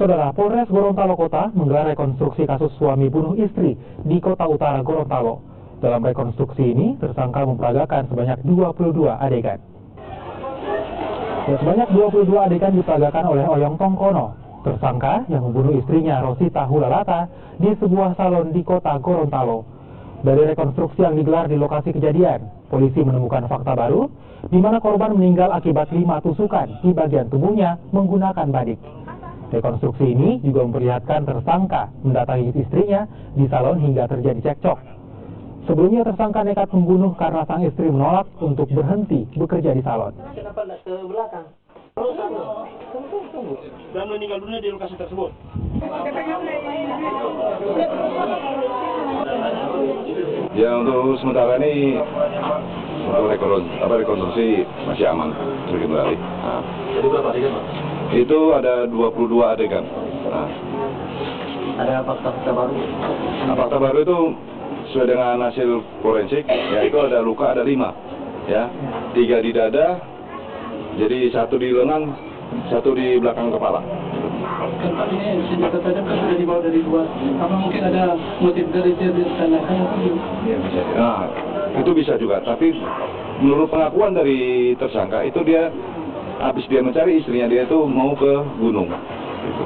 Saudara, Polres Gorontalo Kota menggelar rekonstruksi kasus suami bunuh istri di Kota Utara Gorontalo. Dalam rekonstruksi ini, tersangka memperagakan sebanyak 22 adegan. Sebanyak 22 adegan diperagakan oleh Oyong Tongkono, tersangka yang membunuh istrinya Rosita Hulalata di sebuah salon di Kota Gorontalo. Dari rekonstruksi yang digelar di lokasi kejadian, polisi menemukan fakta baru di mana korban meninggal akibat 5 tusukan di bagian tubuhnya menggunakan badik. Rekonstruksi ini juga memperlihatkan tersangka mendatangi istrinya di salon hingga terjadi cekcok. Sebelumnya tersangka nekat membunuh karena sang istri menolak untuk berhenti bekerja di salon. Kenapa tidak ke belakang? Tunggu. Dan meninggal dunia di lokasi tersebut. Ya, untuk sementara ini untuk rekonstruksi masih aman terkendali. Jadi berapa adegan, Pak? Itu ada 22 adegan. Ada fakta-fakta baru? Nah, fakta baru itu sesuai dengan hasil forensik, yaitu ada luka ada 5, ya, 3 di dada, jadi 1 di lengan, 1 di belakang kepala. Tempat ini senjata tajam kan sudah dibawa dari luar. Apa mungkin ada motif dari sana? Nah, itu bisa juga. Tapi menurut pengakuan dari tersangka itu dia habis dia mencari istrinya, dia itu mau ke gunung. Gitu.